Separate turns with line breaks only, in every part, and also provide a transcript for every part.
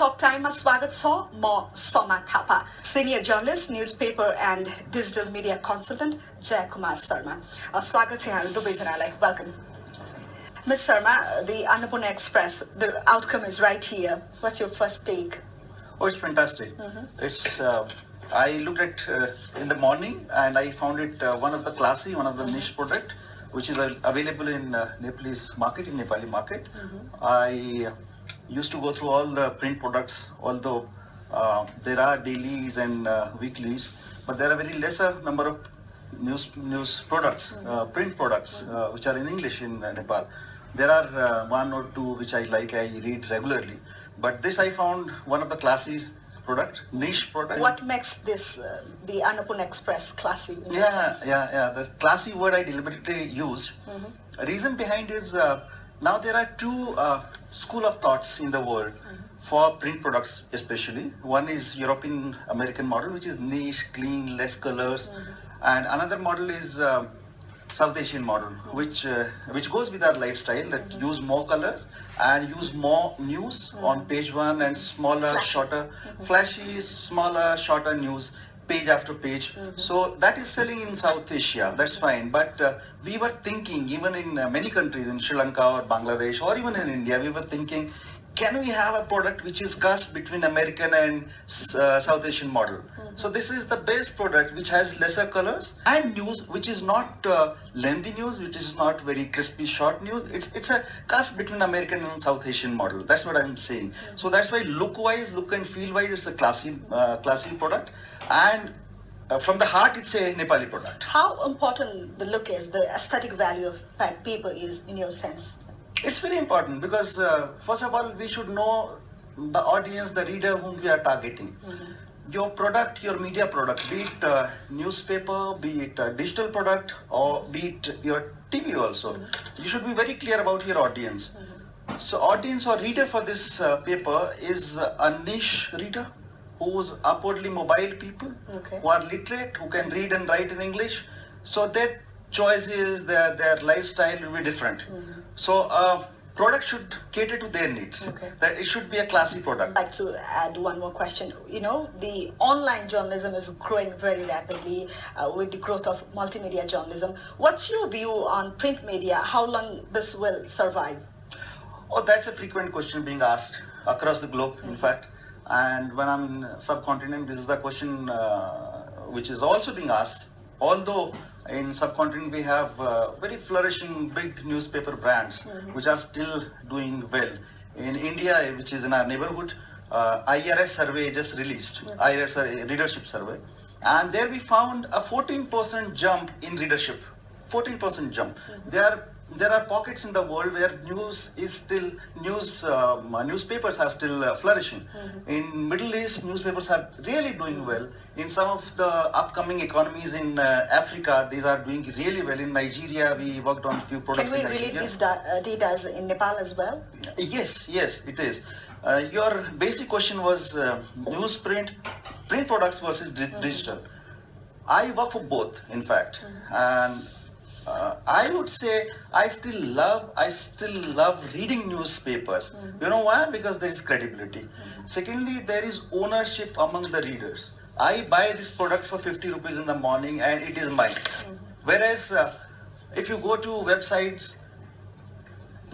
टक टाइममा स्वागत छ म समा Thapa senior journalist newspaper end digital media consultant Jay Kumar Sharma स्वागत छ यहाँहरु दुवैजनालाई welcome Ms. Sharma, the Annapurna Express, the outcome is right here. What's your first take?
Oh, it's fantastic. It's I looked at in the morning and I found it one of the classy, one of the niche product, which is available in Nepalese market, in Nepali market. I used to go through all the print products, although there are dailies and weeklies, but there are very lesser number of news products, print products, which are in English in Nepal. There are one or two which I like, I read regularly, but this I found one of the classy product, niche product.
What makes this the Annapurna Express classy?
Yeah. The classy word I deliberately used. Reason behind is now there are two school of thoughts in the world for print products especially. One is European American model, which is niche, clean, less colors, and another model is South Asian model, which goes with our lifestyle, that use more colors and use more news on page one and smaller, shorter, flashy, smaller, shorter news, page after page. So that is selling in South Asia, that's fine. But we were thinking, even in many countries, in Sri Lanka or Bangladesh or even in India, we were thinking, can we have a product which is cast between American and South Asian model? So this is the best product which has lesser colors and news which is not lengthy news, which is not very crispy short news. It's a cast between American and South Asian model. That's what I'm saying. So that's why look-wise, look and feel-wise, it's a classy product. And from the heart, it's a Nepali product.
How important the look is, the aesthetic value of paper is in your sense?
It's very important because first of all, we should know the audience, the reader whom we are targeting. Your product, your media product, be it newspaper, be it digital product, or be it your TV also, you should be very clear about your audience. So audience or reader for this paper is a niche reader who's upwardly mobile people, who are literate, who can read and write in English. So their choices, their lifestyle will be different. So product should cater to their needs. That it should be a classy product.
I'd like to add one more question. You know, the online journalism is growing very rapidly with the growth of multimedia journalism. What's your view on print media? How long this will survive?
Oh, that's a frequent question being asked across the globe, in fact. And when I'm in subcontinent, this is the question which is also being asked. Although in subcontinent we have very flourishing big newspaper brands which are still doing well. In India, which is in our neighborhood, IRS survey just released, IRS readership survey, and there we found a 14% jump in readership. 14% jump. There are pockets in the world where newspapers are still flourishing. In Middle East, newspapers are really doing well. In some of the upcoming economies in Africa, these are doing really well. In Nigeria, we worked on a few products.
Can we relate these data in Nepal as well?
Yes, it is. Your basic question was print products versus digital. I work for both, in fact, and I would say I still love reading newspapers. You know why? Because there is credibility. Secondly, there is ownership among the readers. I buy this product for 50 rupees in the morning and it is mine. Whereas if you go to websites,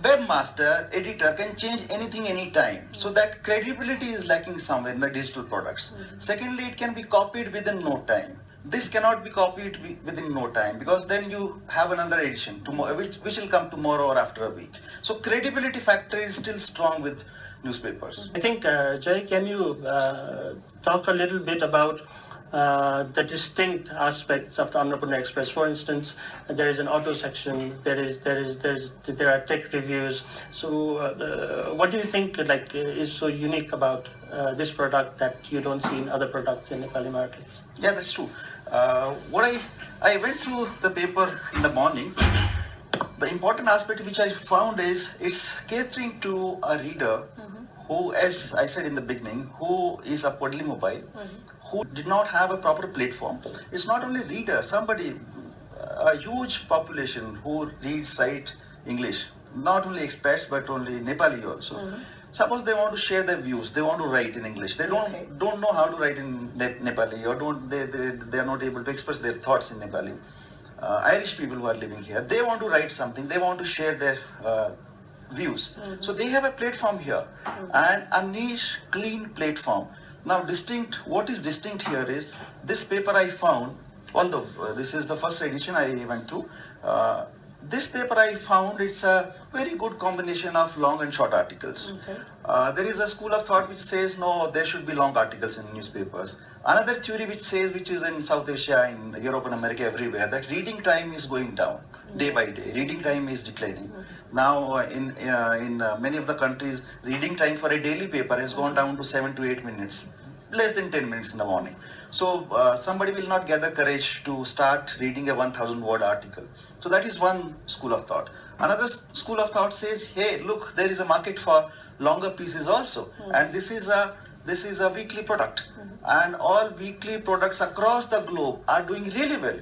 webmaster, editor can change anything anytime. So that credibility is lacking somewhere in the digital products. Secondly, it can be copied within no time. This cannot be copied within no time because then you have another edition tomorrow, which will come tomorrow or after a week. So credibility factor is still strong with newspapers.
I think, Jay, can you talk a little bit about the distinct aspects of the Annapurna Express? For instance, there is an auto section, there are tech reviews. So what do you think is so unique about this product that you don't see in other products in Nepali markets?
Yeah, that's true. What I went through the paper in the morning. The important aspect which I found is it's catering to a reader who, as I said in the beginning, who is upwardly mobile, who did not have a proper platform. It's not only reader, a huge population who reads, write English, not only expats but only Nepali also. Suppose they want to share their views, they want to write in English. They don't know how to write in Nepali, or they are not able to express their thoughts in Nepali. Irish people who are living here, they want to write something, they want to share their views. So they have a platform here, and a niche, clean platform. Now, what is distinct here is this paper I found, although this is the first edition I went through. This paper I found, it's a very good combination of long and short articles. There is a school of thought which says no, there should be long articles in newspapers. Another theory which is in South Asia, in Europe and America, everywhere, that reading time is going down day by day. Reading time is declining. Now in many of the countries, reading time for a daily paper has gone down to 7 to 8 minutes. Less than 10 minutes in the morning. So somebody will not get the courage to start reading a 1,000 word article. So that is one school of thought. Another school of thought says, hey, look, there is a market for longer pieces also. And this is a weekly product. And all weekly products across the globe are doing really well.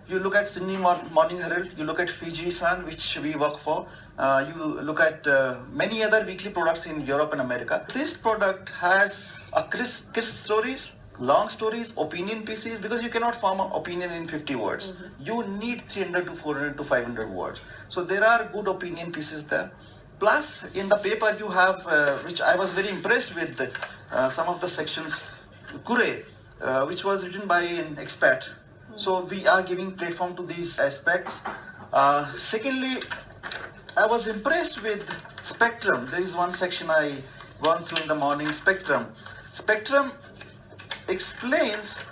You look at Sydney Morning Herald, you look at Fiji Sun, which we work for, you look at many other weekly products in Europe and America. This product has crisp stories, long stories, opinion pieces, because you cannot form an opinion in 50 words. You need 300 to 400 to 500 words. So there are good opinion pieces there. Plus, in the paper you have, which I was very impressed with, some of the sections, Kure, which was written by an expat. So we are giving platform to these aspects. Secondly, I was impressed with Spectrum. There is one section I gone through in the morning, Spectrum. Spectrum explains,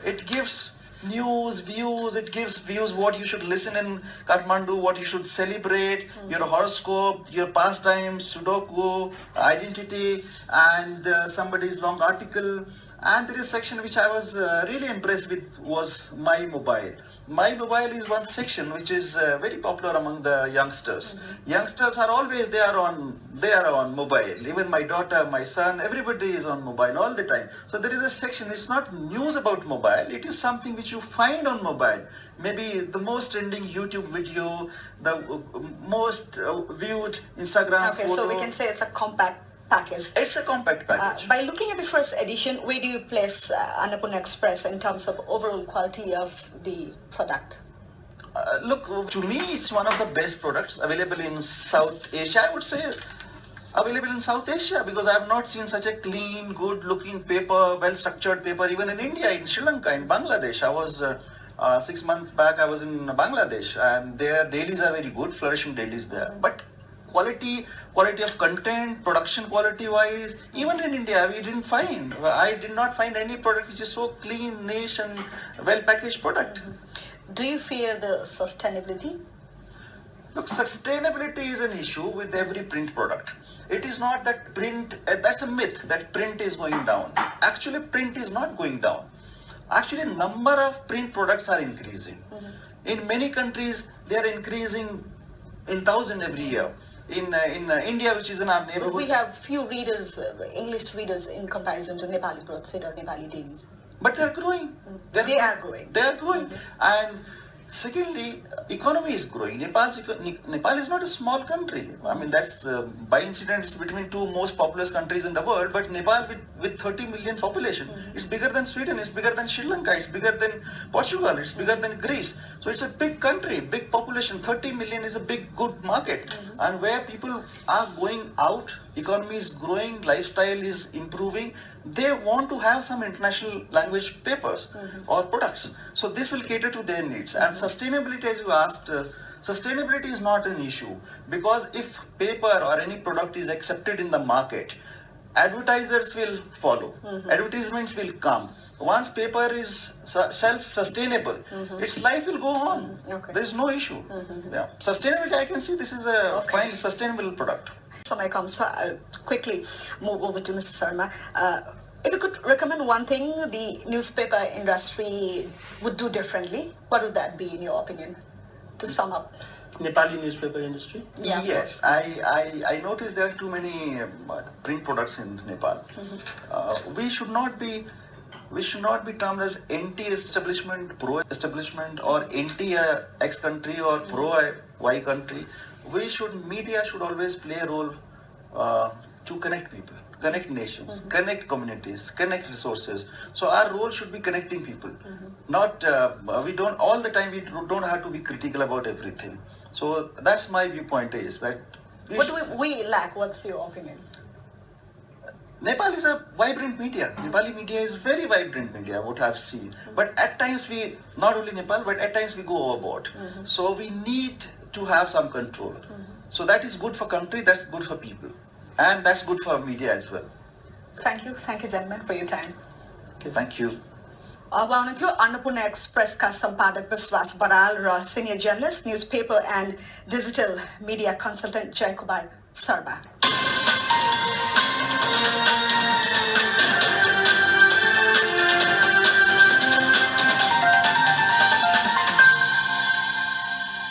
it gives news, views, it gives views what you should listen in Kathmandu, what you should celebrate, your horoscope, your pastimes, Sudoku, identity, and somebody's long article. And there is a section which I was really impressed with was My Mobile. My Mobile is one section which is very popular among the youngsters. Youngsters are always they are on mobile. Even my daughter, my son, everybody is on mobile all the time. So there is a section, it's not news about mobile, it is something which you find on mobile. Maybe the most trending YouTube video, the most viewed Instagram photo.
So we can say it's a compact package.
It's a compact package.
By looking at the first edition, where do you place Annapurna Express in terms of overall quality of the product?
Look, to me, it's one of the best products available in South Asia. I would say available in South Asia, because I have not seen such a clean, good-looking paper, well-structured paper, even in India, in Sri Lanka, in Bangladesh. I was 6 months back. I was in Bangladesh, and their dailies are very good, flourishing dailies there. But quality of content, production quality-wise, even in India, I did not find any product which is so clean, niche, and well-packaged product.
Do you fear the sustainability?
Look, sustainability is an issue with every print product. It is not that print, that's a myth, that print is going down. Actually, print is not going down. Actually, number of print products are increasing. In many countries, they are increasing in 1,000 every year. In India, which is in our neighborhood.
We have few readers, English readers, in comparison to Nepali broadsheet or Nepali dailies.
But they are growing.
They are growing.
They are growing. And secondly, economy is growing. Nepal is not a small country. I mean, that's by incident, it's between two most populous countries in the world. But Nepal with 30 million population, it's bigger than Sweden, it's bigger than Sri Lanka, it's bigger than Portugal, it's bigger than Greece. So it's a big country, big population. 30 million is a big, good market. And where people are going out, economy is growing, lifestyle is improving, they want to have some international language papers or products. So this will cater to their needs. And sustainability, as you asked, sustainability is not an issue, because if paper or any product is accepted in the market, advertisers will follow, advertisements will come. Once paper is self-sustainable, its life will go on. There is no issue. Yeah. Sustainability, I can see this is a fine, sustainable product.
So I come quickly move over to Mr. Sharma. If you could recommend one thing the newspaper industry would do differently, what would that be in your opinion, to sum up?
Nepali newspaper industry?
Yeah.
Yes, I noticed there are too many print products in Nepal. We should not be termed as anti-establishment, pro-establishment, or anti-X country or pro-Y country. Media should always play a role to connect people, connect nations, connect communities, connect resources. So our role should be connecting people. Not we don't all the time. We don't have to be critical about everything. So that's my viewpoint. Is that
What do we lack? What's your opinion?
Nepal is a vibrant media. Nepali media is very vibrant media, what I've seen. But at times we, not only Nepal, but at times we go overboard. So we need to have some control. So that is good for country, that's good for people. And that's good for media as well.
Thank you gentlemen for your time.
Thank you.
उहाँ हुनुहुन्थ्यो अन्नपूर्ण एक्सप्रेसका सम्पादक विश्वास बराल र senior journalist newspaper and digital media consultant Jay Kumar Sharma.